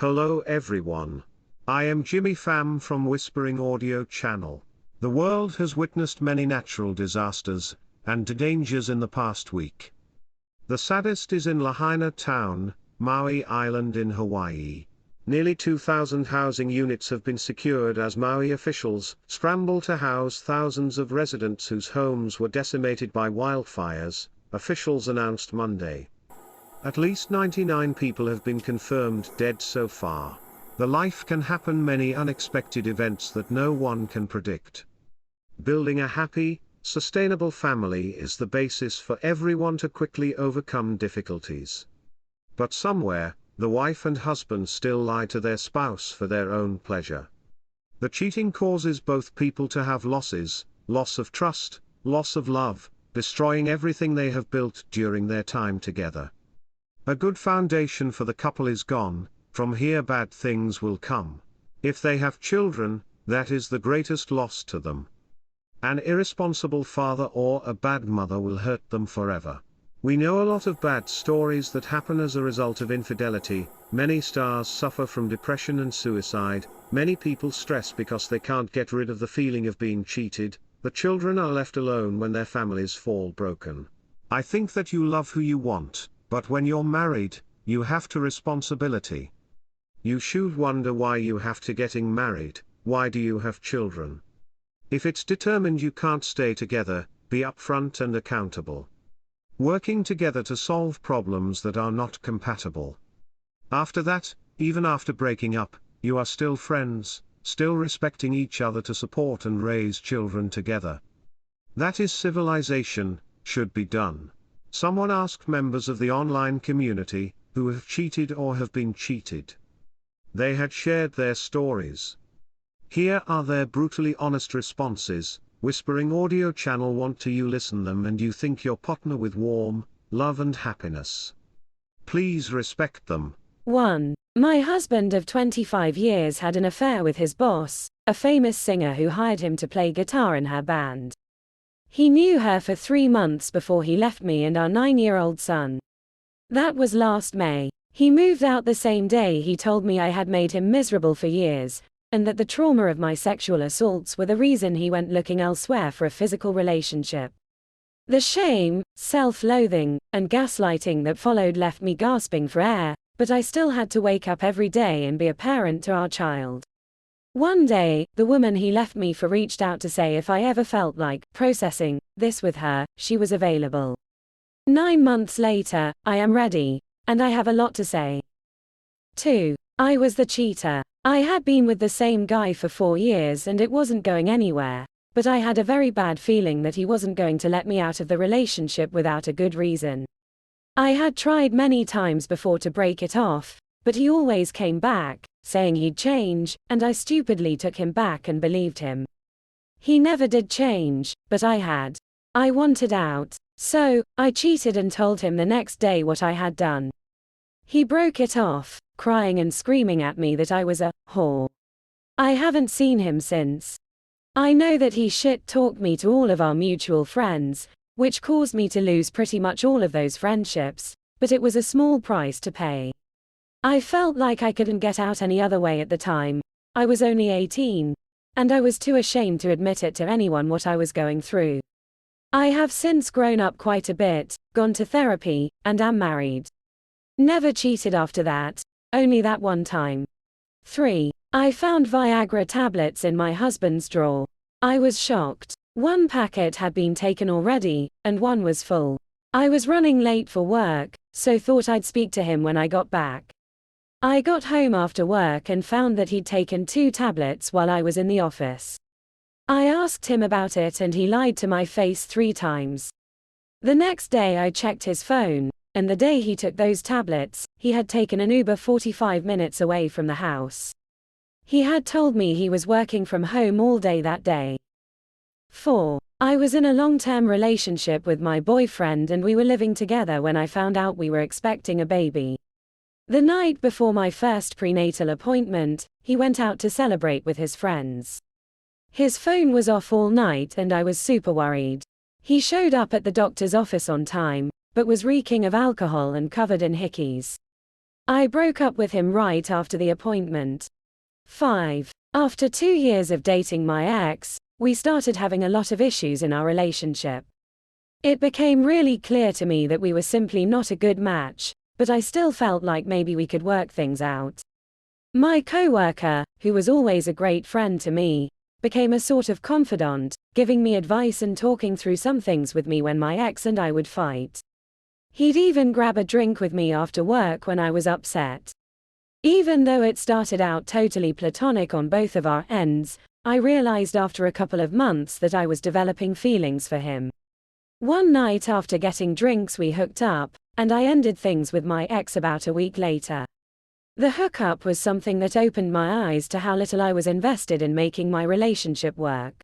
Hello everyone. I am Jimmy Pham from Whispering Audio Channel. The world has witnessed many natural disasters and dangers in the past week. The saddest is in Lahaina Town, Maui Island in Hawaii. Nearly 2,000 housing units have been secured as Maui officials scramble to house thousands of residents whose homes were decimated by wildfires, officials announced Monday. At least 99 people have been confirmed dead so far. The life can happen many unexpected events that no one can predict. Building a happy, sustainable family is the basis for everyone to quickly overcome difficulties. But somewhere, the wife and husband still lie to their spouse for their own pleasure. The cheating causes both people to have losses, loss of trust, loss of love, destroying everything they have built during their time together. A good foundation for the couple is gone. From here bad things will come. If they have children, that is the greatest loss to them. An irresponsible father or a bad mother will hurt them forever. We know a lot of bad stories that happen as a result of infidelity. Many stars suffer from depression and suicide. Many people stress because they can't get rid of the feeling of being cheated. The children are left alone when their families fall broken. I think that you love who you want, but when you're married, you have to responsibility. You should wonder why you have to getting married. Why do you have children? If it's determined you can't stay together, be upfront and accountable. Working together to solve problems that are not compatible. After that, even after breaking up, you are still friends, still respecting each other to support and raise children together. That is civilization, should be done. Someone asked members of the online community, who have cheated or have been cheated. They had shared their stories. Here are their brutally honest responses. Whispering Audio Channel want to you listen them and you think your partner with warm, love and happiness. Please respect them. 1. My husband of 25 years had an affair with his boss, a famous singer who hired him to play guitar in her band. He knew her for 3 months before he left me and our 9-year-old son. That was last May. He moved out the same day. He told me I had made him miserable for years, and that the trauma of my sexual assaults were the reason he went looking elsewhere for a physical relationship. The shame, self-loathing, and gaslighting that followed left me gasping for air, but I still had to wake up every day and be a parent to our child. One day, the woman he left me for reached out to say if I ever felt like processing this with her, she was available. 9 months later, I am ready, and I have a lot to say. 2. I was the cheater. I had been with the same guy for 4 years and it wasn't going anywhere, but I had a very bad feeling that he wasn't going to let me out of the relationship without a good reason. I had tried many times before to break it off, but he always came back, saying he'd change, and I stupidly took him back and believed him. He never did change, but I had. I wanted out, so I cheated and told him the next day what I had done. He broke it off, crying and screaming at me that I was a whore. I haven't seen him since. I know that he shit-talked me to all of our mutual friends, which caused me to lose pretty much all of those friendships, but it was a small price to pay. I felt like I couldn't get out any other way at the time. I was only 18, and I was too ashamed to admit it to anyone what I was going through. I have since grown up quite a bit, gone to therapy, and am married. Never cheated after that, only that one time. 3. I found Viagra tablets in my husband's drawer. I was shocked. 1 packet had been taken already, and 1 was full. I was running late for work, so thought I'd speak to him when I got back. I got home after work and found that he'd taken 2 tablets while I was in the office. I asked him about it and he lied to my face 3 times. The next day I checked his phone, and the day he took those tablets, he had taken an Uber 45 minutes away from the house. He had told me he was working from home all day that day. 4. I was in a long-term relationship with my boyfriend and we were living together when I found out we were expecting a baby. The night before my first prenatal appointment, he went out to celebrate with his friends. His phone was off all night and I was super worried. He showed up at the doctor's office on time, but was reeking of alcohol and covered in hickeys. I broke up with him right after the appointment. 5. After 2 years of dating my ex, we started having a lot of issues in our relationship. It became really clear to me that we were simply not a good match, but I still felt like maybe we could work things out. My coworker, who was always a great friend to me, became a sort of confidant, giving me advice and talking through some things with me when my ex and I would fight. He'd even grab a drink with me after work when I was upset. Even though it started out totally platonic on both of our ends, I realized after a couple of months that I was developing feelings for him. One night after getting drinks we hooked up, and I ended things with my ex about a week later. The hookup was something that opened my eyes to how little I was invested in making my relationship work.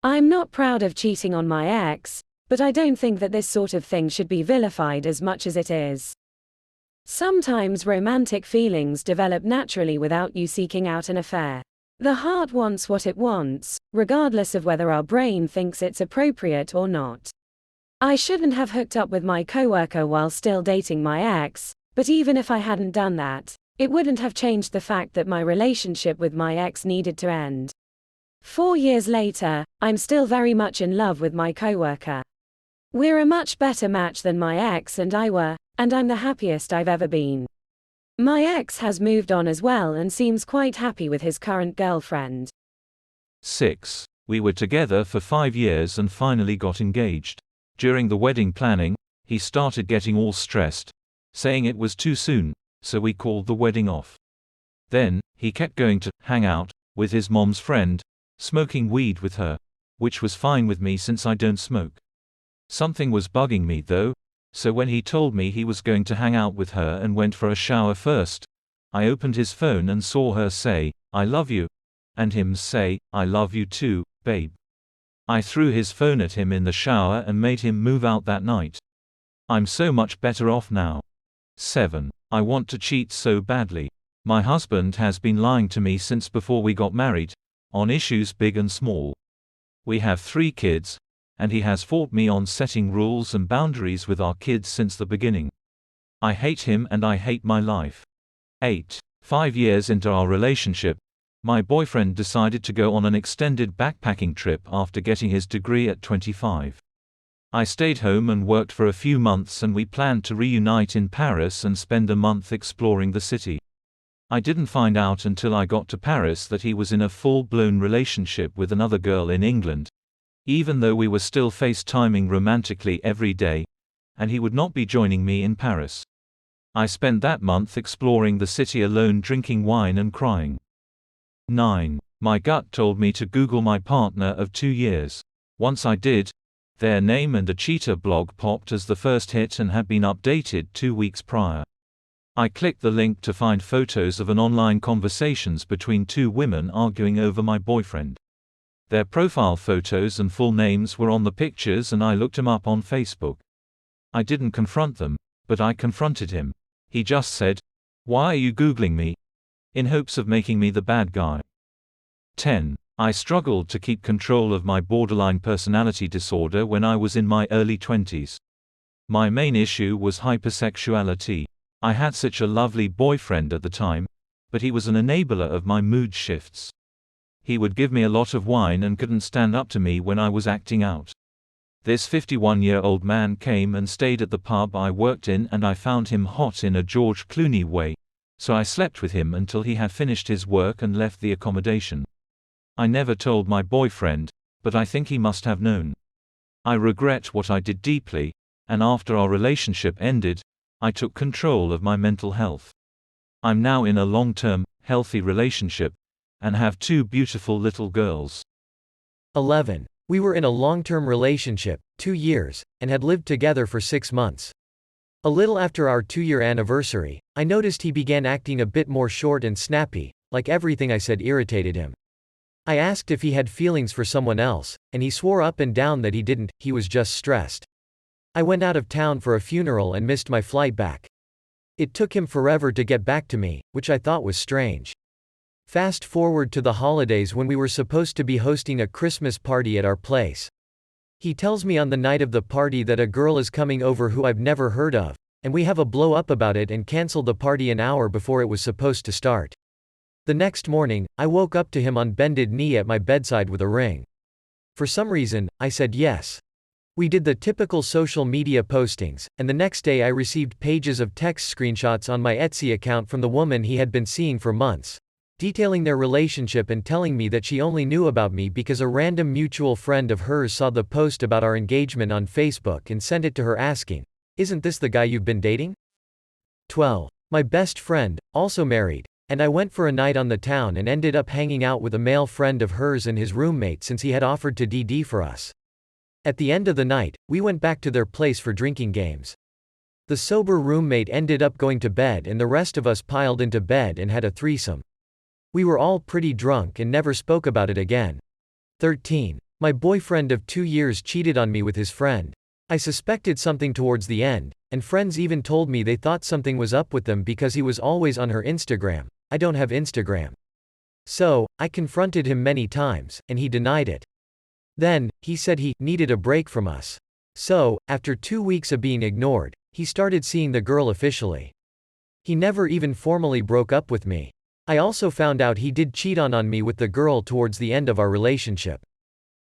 I'm not proud of cheating on my ex, but I don't think that this sort of thing should be vilified as much as it is. Sometimes romantic feelings develop naturally without you seeking out an affair. The heart wants what it wants, regardless of whether our brain thinks it's appropriate or not. I shouldn't have hooked up with my coworker while still dating my ex, but even if I hadn't done that, it wouldn't have changed the fact that my relationship with my ex needed to end. 4 years later, I'm still very much in love with my coworker. We're a much better match than my ex and I were, and I'm the happiest I've ever been. My ex has moved on as well and seems quite happy with his current girlfriend. 6. We were together for 5 years and finally got engaged. During the wedding planning, he started getting all stressed, saying it was too soon, so we called the wedding off. Then, he kept going to hang out with his mom's friend, smoking weed with her, which was fine with me since I don't smoke. Something was bugging me though, so when he told me he was going to hang out with her and went for a shower first, I opened his phone and saw her say, "I love you," and him say, "I love you too, babe." I threw his phone at him in the shower and made him move out that night. I'm so much better off now. 7. I want to cheat so badly. My husband has been lying to me since before we got married, on issues big and small. We have 3 kids, and he has fought me on setting rules and boundaries with our kids since the beginning. I hate him and I hate my life. 8. 5 years into our relationship, my boyfriend decided to go on an extended backpacking trip after getting his degree at 25. I stayed home and worked for a few months and we planned to reunite in Paris and spend a month exploring the city. I didn't find out until I got to Paris that he was in a full-blown relationship with another girl in England, even though we were still FaceTiming romantically every day, and he would not be joining me in Paris. I spent that month exploring the city alone, drinking wine and crying. 9. My gut told me to Google my partner of 2 years. Once I did, their name and a cheater blog popped as the first hit and had been updated 2 weeks prior. I clicked the link to find photos of an online conversations between 2 women arguing over my boyfriend. Their profile photos and full names were on the pictures and I looked him up on Facebook. I didn't confront them, but I confronted him. He just said, "Why are you Googling me?" in hopes of making me the bad guy. 10. I struggled to keep control of my borderline personality disorder when I was in my early 20s. My main issue was hypersexuality. I had such a lovely boyfriend at the time, but he was an enabler of my mood shifts. He would give me a lot of wine and couldn't stand up to me when I was acting out. This 51-year-old man came and stayed at the pub I worked in and I found him hot in a George Clooney way, so I slept with him until he had finished his work and left the accommodation. I never told my boyfriend, but I think he must have known. I regret what I did deeply, and after our relationship ended, I took control of my mental health. I'm now in a long-term, healthy relationship, and have 2 beautiful little girls. 11. We were in a long-term relationship, 2 years, and had lived together for 6 months. A little after our 2-year anniversary, I noticed he began acting a bit more short and snappy, like everything I said irritated him. I asked if he had feelings for someone else, and he swore up and down that he didn't, he was just stressed. I went out of town for a funeral and missed my flight back. It took him forever to get back to me, which I thought was strange. Fast forward to the holidays when we were supposed to be hosting a Christmas party at our place. He tells me on the night of the party that a girl is coming over who I've never heard of, and we have a blow up about it and canceled the party an hour before it was supposed to start. The next morning, I woke up to him on bended knee at my bedside with a ring. For some reason, I said yes. We did the typical social media postings, and the next day I received pages of text screenshots on my Etsy account from the woman he had been seeing for months, detailing their relationship and telling me that she only knew about me because a random mutual friend of hers saw the post about our engagement on Facebook and sent it to her asking, "Isn't this the guy you've been dating?" 12. My best friend, also married, and I went for a night on the town and ended up hanging out with a male friend of hers and his roommate since he had offered to DD for us. At the end of the night, we went back to their place for drinking games. The sober roommate ended up going to bed and the rest of us piled into bed and had a threesome. We were all pretty drunk and never spoke about it again. 13. My boyfriend of 2 years cheated on me with his friend. I suspected something towards the end, and friends even told me they thought something was up with them because he was always on her Instagram. I don't have Instagram. So, I confronted him many times, and he denied it. Then, he said he needed a break from us. So, after 2 weeks of being ignored, he started seeing the girl officially. He never even formally broke up with me. I also found out he did cheat on me with the girl towards the end of our relationship.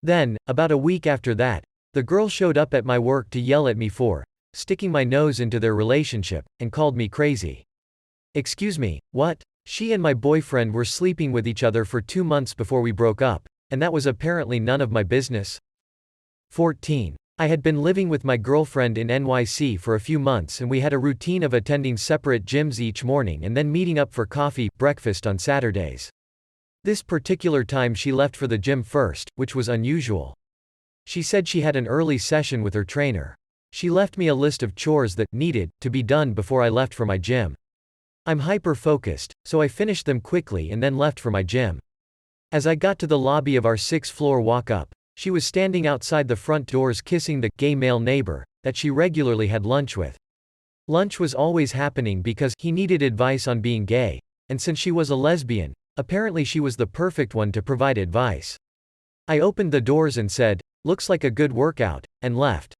Then, about a week after that, the girl showed up at my work to yell at me for sticking my nose into their relationship, and called me crazy. Excuse me, what? She and my boyfriend were sleeping with each other for 2 months before we broke up, and that was apparently none of my business. 14. I had been living with my girlfriend in NYC for a few months and we had a routine of attending separate gyms each morning and then meeting up for coffee, breakfast on Saturdays. This particular time she left for the gym first, which was unusual. She said she had an early session with her trainer. She left me a list of chores that needed to be done before I left for my gym. I'm hyper-focused, so I finished them quickly and then left for my gym. As I got to the lobby of our 6th-floor walk-up, she was standing outside the front doors kissing the gay male neighbor that she regularly had lunch with. Lunch was always happening because he needed advice on being gay, and since she was a lesbian, apparently she was the perfect one to provide advice. I opened the doors and said, "Looks like a good workout," and left.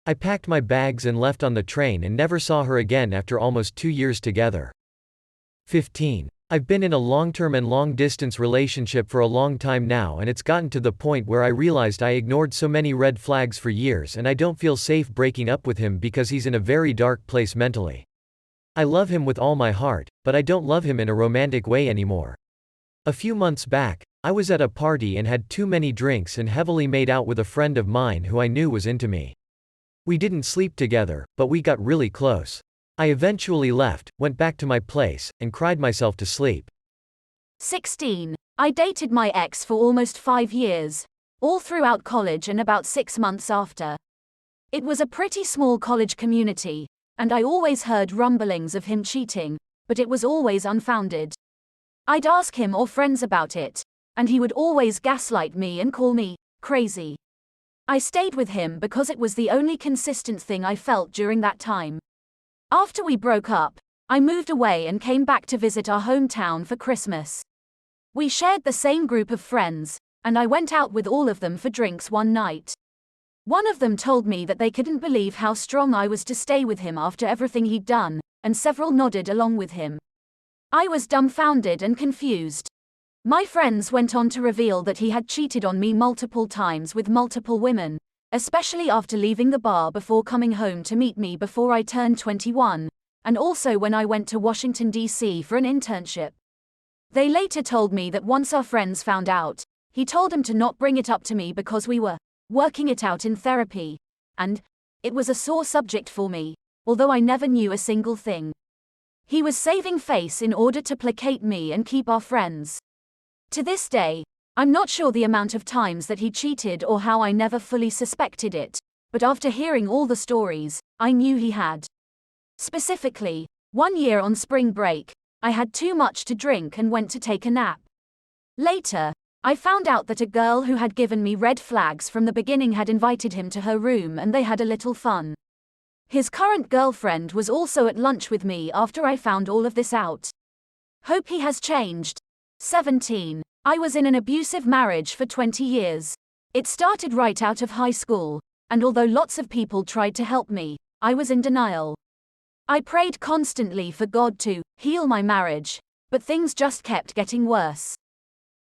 I packed my bags and left on the train and never saw her again after almost 2 years together. 15. I've been in a long-term and long-distance relationship for a long time now and it's gotten to the point where I realized I ignored so many red flags for years and I don't feel safe breaking up with him because he's in a very dark place mentally. I love him with all my heart, but I don't love him in a romantic way anymore. A few months back, I was at a party and had too many drinks and heavily made out with a friend of mine who I knew was into me. We didn't sleep together, but we got really close. I eventually left, went back to my place, and cried myself to sleep. 16. I dated my ex for almost 5 years, all throughout college and about 6 months after. It was a pretty small college community, and I always heard rumblings of him cheating, but it was always unfounded. I'd ask him or friends about it, and he would always gaslight me and call me crazy. I stayed with him because it was the only consistent thing I felt during that time. After we broke up, I moved away and came back to visit our hometown for Christmas. We shared the same group of friends, and I went out with all of them for drinks one night. One of them told me that they couldn't believe how strong I was to stay with him after everything he'd done, and several nodded along with him. I was dumbfounded and confused. My friends went on to reveal that he had cheated on me multiple times with multiple women, especially after leaving the bar before coming home to meet me before I turned 21, and also when I went to Washington, D.C. for an internship. They later told me that once our friends found out, he told them to not bring it up to me because we were working it out in therapy, and it was a sore subject for me, although I never knew a single thing. He was saving face in order to placate me and keep our friends. To this day, I'm not sure the amount of times that he cheated or how I never fully suspected it, but after hearing all the stories, I knew he had. Specifically, one year on spring break, I had too much to drink and went to take a nap. Later, I found out that a girl who had given me red flags from the beginning had invited him to her room and they had a little fun. His current girlfriend was also at lunch with me after I found all of this out. Hope he has changed. 17. I was in an abusive marriage for 20 years. It started right out of high school, and although lots of people tried to help me, I was in denial. I prayed constantly for God to heal my marriage, but things just kept getting worse.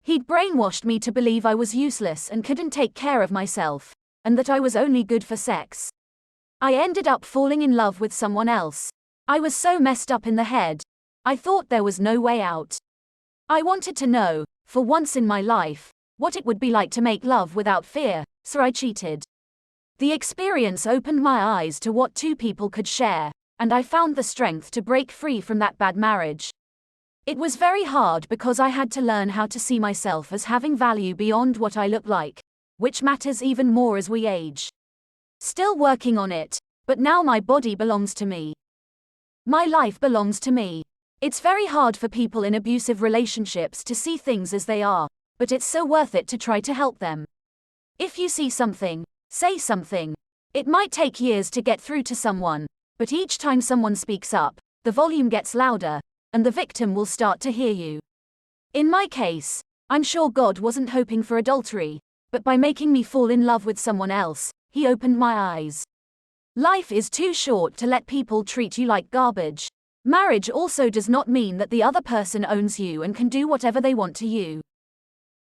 He'd brainwashed me to believe I was useless and couldn't take care of myself, and that I was only good for sex. I ended up falling in love with someone else. I was so messed up in the head. I thought there was no way out. I wanted to know, for once in my life, what it would be like to make love without fear, so I cheated. The experience opened my eyes to what two people could share, and I found the strength to break free from that bad marriage. It was very hard because I had to learn how to see myself as having value beyond what I look like, which matters even more as we age. Still working on it, but now my body belongs to me. My life belongs to me. It's very hard for people in abusive relationships to see things as they are, but it's so worth it to try to help them. If you see something, say something. It might take years to get through to someone, but each time someone speaks up, the volume gets louder, and the victim will start to hear you. In my case, I'm sure God wasn't hoping for adultery, but by making me fall in love with someone else, He opened my eyes. Life is too short to let people treat you like garbage. Marriage also does not mean that the other person owns you and can do whatever they want to you.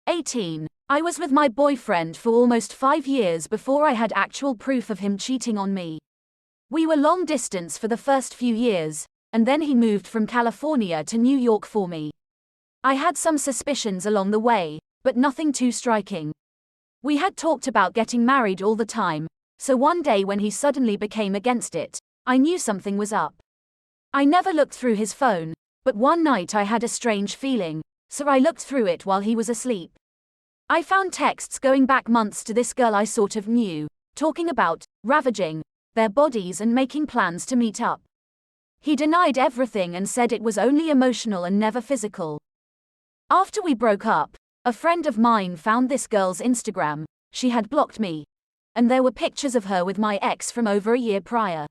18. I was with my boyfriend for almost 5 years before I had actual proof of him cheating on me. We were long distance for the first few years, and then he moved from California to New York for me. I had some suspicions along the way, but nothing too striking. We had talked about getting married all the time, so one day when he suddenly became against it, I knew something was up. I never looked through his phone, but one night I had a strange feeling, so I looked through it while he was asleep. I found texts going back months to this girl I sort of knew, talking about ravaging their bodies and making plans to meet up. He denied everything and said it was only emotional and never physical. After we broke up, a friend of mine found this girl's Instagram. She had blocked me, and there were pictures of her with my ex from over a year prior.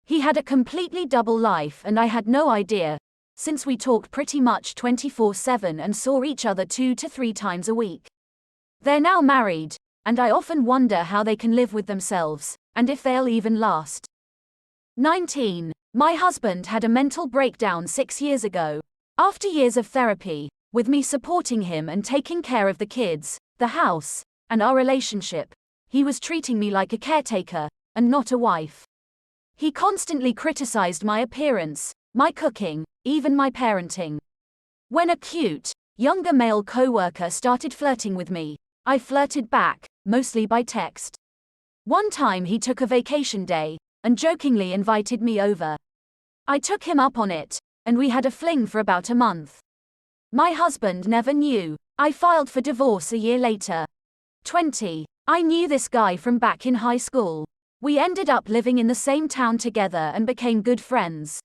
He had a completely double life and I had no idea, since we talked pretty much 24/7 and saw each other 2 to 3 times a week. They're now married, and I often wonder how they can live with themselves, and if they'll even last. 19. My husband had a mental breakdown 6 years ago. After years of therapy, with me supporting him and taking care of the kids, the house, and our relationship, he was treating me like a caretaker, and not a wife. He constantly criticized my appearance, my cooking, even my parenting. When a cute, younger male co-worker started flirting with me, I flirted back, mostly by text. One time he took a vacation day, and jokingly invited me over. I took him up on it, and we had a fling for about a month. My husband never knew. I filed for divorce a year later. 20. I knew this guy from back in high school. We ended up living in the same town together and became good friends.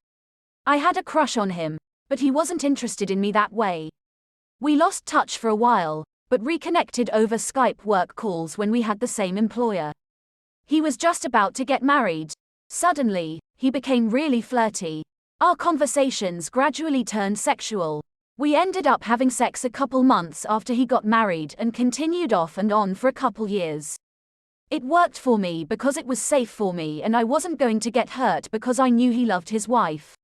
I had a crush on him, but he wasn't interested in me that way. We lost touch for a while, but reconnected over Skype work calls when we had the same employer. He was just about to get married. Suddenly, he became really flirty. Our conversations gradually turned sexual. We ended up having sex a couple months after he got married and continued off and on for a couple years. It worked for me because it was safe for me and I wasn't going to get hurt because I knew he loved his wife.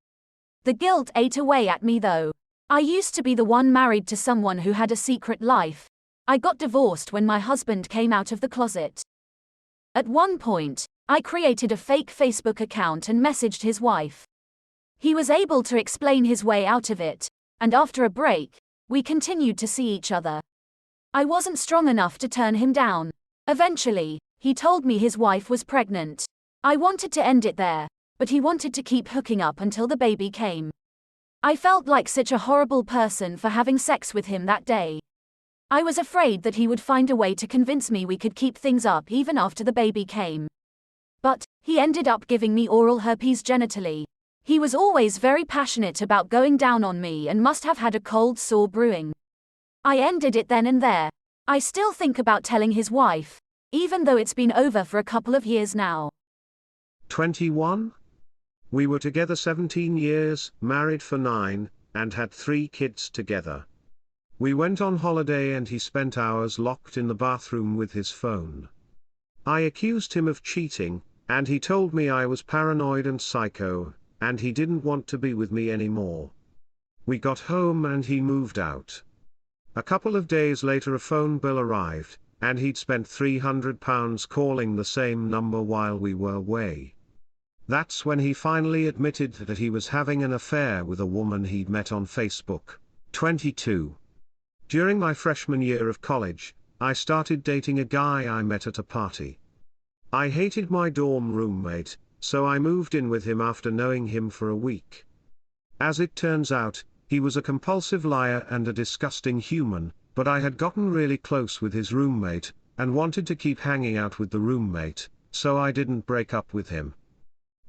The guilt ate away at me though. I used to be the one married to someone who had a secret life. I got divorced when my husband came out of the closet. At one point, I created a fake Facebook account and messaged his wife. He was able to explain his way out of it, and after a break, we continued to see each other. I wasn't strong enough to turn him down. Eventually, he told me his wife was pregnant. I wanted to end it there, but he wanted to keep hooking up until the baby came. I felt like such a horrible person for having sex with him that day. I was afraid that he would find a way to convince me we could keep things up even after the baby came. But he ended up giving me oral herpes genitally. He was always very passionate about going down on me and must have had a cold sore brewing. I ended it then and there. I still think about telling his wife, even though it's been over for a couple of years now. 21. We were together 17 years, married for 9, and had 3 kids together. We went on holiday and he spent hours locked in the bathroom with his phone. I accused him of cheating, and he told me I was paranoid and psycho, and he didn't want to be with me anymore. We got home and he moved out. A couple of days later a phone bill arrived, and he'd spent £300 calling the same number while we were away. That's when he finally admitted that he was having an affair with a woman he'd met on Facebook. 22. During my freshman year of college, I started dating a guy I met at a party. I hated my dorm roommate, so I moved in with him after knowing him for a week. As it turns out, he was a compulsive liar and a disgusting human, but I had gotten really close with his roommate, and wanted to keep hanging out with the roommate, so I didn't break up with him.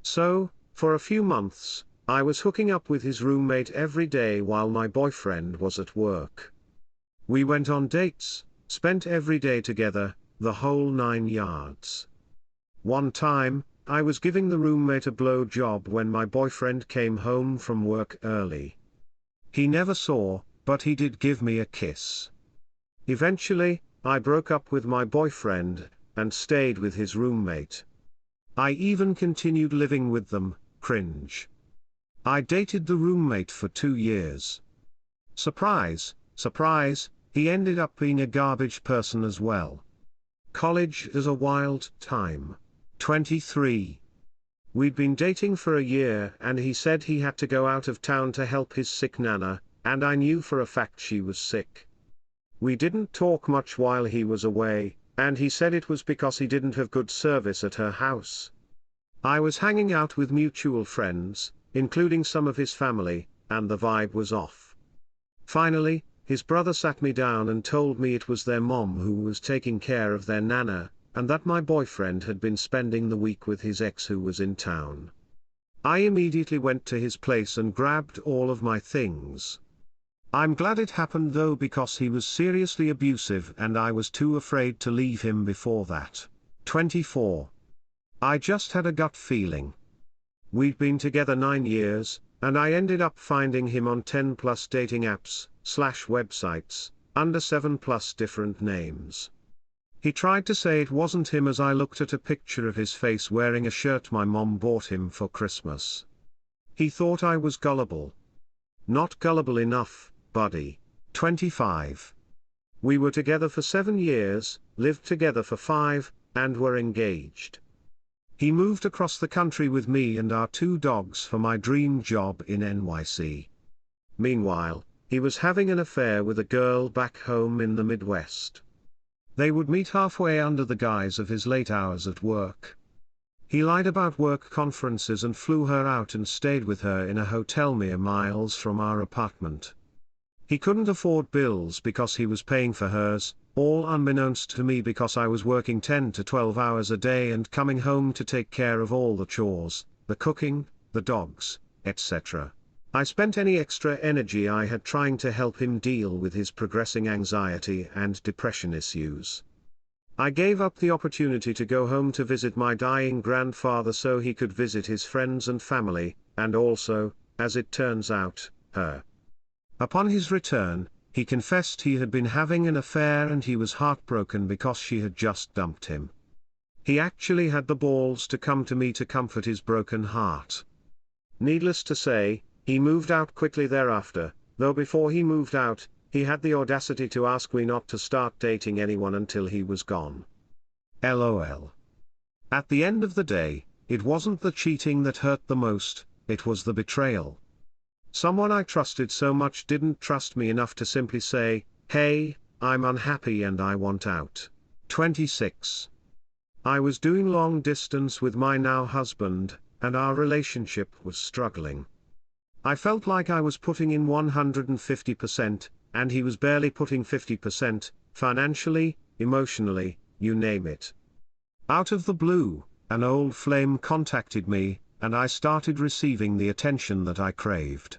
So, for a few months, I was hooking up with his roommate every day while my boyfriend was at work. We went on dates, spent every day together, the whole 9 yards. One time, I was giving the roommate a blow job when my boyfriend came home from work early. He never saw, but he did give me a kiss. Eventually, I broke up with my boyfriend, and stayed with his roommate. I even continued living with them. Cringe. I dated the roommate for 2 years. Surprise, surprise, he ended up being a garbage person as well. College is a wild time. 23. We'd been dating for a year and he said he had to go out of town to help his sick nana, and I knew for a fact she was sick. We didn't talk much while he was away, and he said it was because he didn't have good service at her house. I was hanging out with mutual friends, including some of his family, and the vibe was off. Finally, his brother sat me down and told me it was their mom who was taking care of their nana, and that my boyfriend had been spending the week with his ex who was in town. I immediately went to his place and grabbed all of my things. I'm glad it happened though, because he was seriously abusive and I was too afraid to leave him before that. 24. I just had a gut feeling. We'd been together 9 years, and I ended up finding him on 10+ dating apps/websites, under 7+ different names. He tried to say it wasn't him as I looked at a picture of his face wearing a shirt my mom bought him for Christmas. He thought I was gullible. Not gullible enough, buddy. 25. We were together for 7 years, lived together for 5, and were engaged. He moved across the country with me and our 2 dogs for my dream job in NYC. Meanwhile, he was having an affair with a girl back home in the Midwest. They would meet halfway under the guise of his late hours at work. He lied about work conferences and flew her out and stayed with her in a hotel mere miles from our apartment. He couldn't afford bills because he was paying for hers, all unbeknownst to me because I was working 10 to 12 hours a day and coming home to take care of all the chores, the cooking, the dogs, etc. I spent any extra energy I had trying to help him deal with his progressing anxiety and depression issues. I gave up the opportunity to go home to visit my dying grandfather so he could visit his friends and family, and also, as it turns out, her. Upon his return, he confessed he had been having an affair and he was heartbroken because she had just dumped him. He actually had the balls to come to me to comfort his broken heart. Needless to say, he moved out quickly thereafter, though before he moved out, he had the audacity to ask me not to start dating anyone until he was gone. LOL. At the end of the day, it wasn't the cheating that hurt the most, it was the betrayal. Someone I trusted so much didn't trust me enough to simply say, "Hey, I'm unhappy and I want out." 26. I was doing long distance with my now husband, and our relationship was struggling. I felt like I was putting in 150%, and he was barely putting 50%, financially, emotionally, you name it. Out of the blue, an old flame contacted me, and I started receiving the attention that I craved.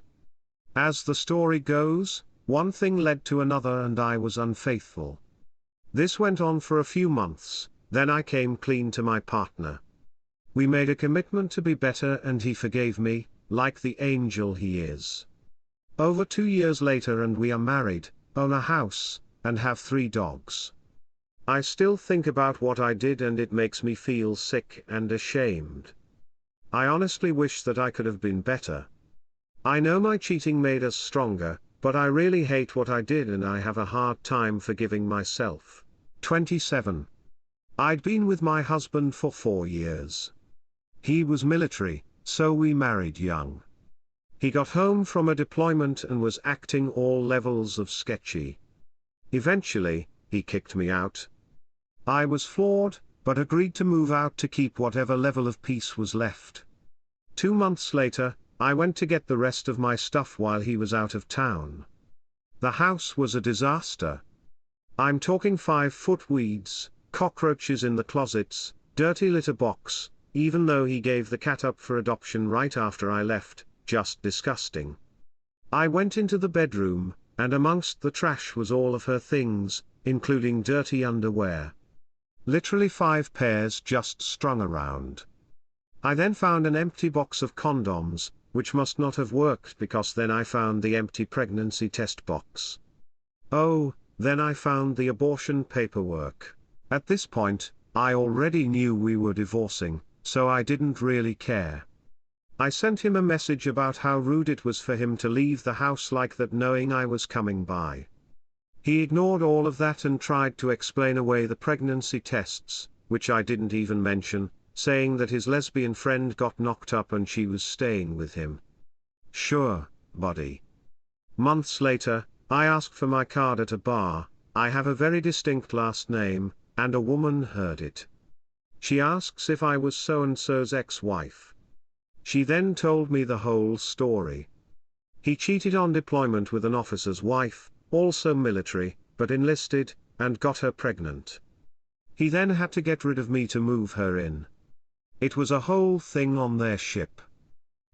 As the story goes, one thing led to another and I was unfaithful. This went on for a few months, then I came clean to my partner. We made a commitment to be better and he forgave me, like the angel he is. Over 2 years later and we are married, own a house, and have 3 dogs. I still think about what I did and it makes me feel sick and ashamed. I honestly wish that I could have been better. I know my cheating made us stronger, but I really hate what I did and I have a hard time forgiving myself. 27. I'd been with my husband for 4 years. He was military, so we married young. He got home from a deployment and was acting all levels of sketchy. Eventually, he kicked me out. I was floored, but agreed to move out to keep whatever level of peace was left. 2 months later, I went to get the rest of my stuff while he was out of town. The house was a disaster. I'm talking 5-foot weeds, cockroaches in the closets, dirty litter box, even though he gave the cat up for adoption right after I left, just disgusting. I went into the bedroom, and amongst the trash was all of her things, including dirty underwear. Literally 5 pairs just strung around. I then found an empty box of condoms, which must not have worked because then I found the empty pregnancy test box. Oh, then I found the abortion paperwork. At this point, I already knew we were divorcing, so I didn't really care. I sent him a message about how rude it was for him to leave the house like that knowing I was coming by. He ignored all of that and tried to explain away the pregnancy tests, which I didn't even mention, saying that his lesbian friend got knocked up and she was staying with him. Sure, buddy. Months later, I asked for my card at a bar. I have a very distinct last name, and a woman heard it. She asks if I was so-and-so's ex-wife. She then told me the whole story. He cheated on deployment with an officer's wife, also military, but enlisted, and got her pregnant. He then had to get rid of me to move her in. It was a whole thing on their ship.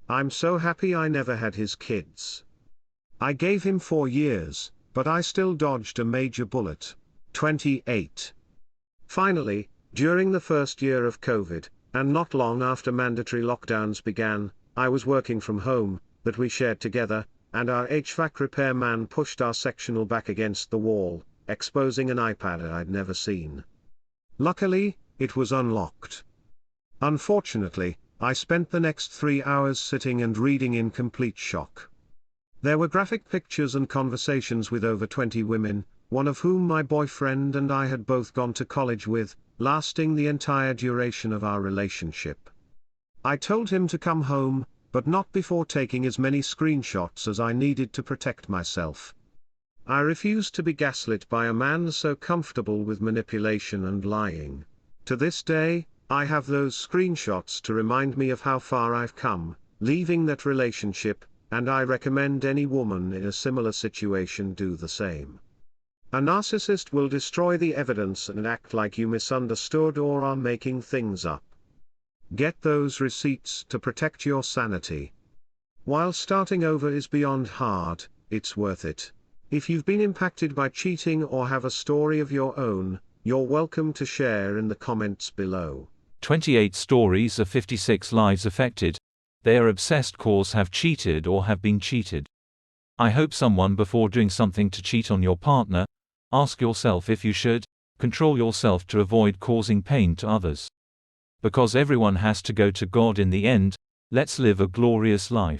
I'm so happy I never had his kids. I gave him 4 years, but I still dodged a major bullet. 28. Finally, during the first year of COVID, and not long after mandatory lockdowns began, I was working from home, that we shared together, and our HVAC repairman pushed our sectional back against the wall, exposing an iPad I'd never seen. Luckily, it was unlocked. Unfortunately, I spent the next 3 hours sitting and reading in complete shock. There were graphic pictures and conversations with over 20 women, one of whom my boyfriend and I had both gone to college with, lasting the entire duration of our relationship. I told him to come home, but not before taking as many screenshots as I needed to protect myself. I refused to be gaslit by a man so comfortable with manipulation and lying. To this day, I have those screenshots to remind me of how far I've come, leaving that relationship, and I recommend any woman in a similar situation do the same. A narcissist will destroy the evidence and act like you misunderstood or are making things up. Get those receipts to protect your sanity. While starting over is beyond hard, it's worth it. If you've been impacted by cheating or have a story of your own, you're welcome to share in the comments below. 28 stories of 56 lives affected. They are obsessed cause have cheated or have been cheated. I hope someone before doing something to cheat on your partner, ask yourself if you should, control yourself to avoid causing pain to others. Because everyone has to go to God in the end, let's live a glorious life.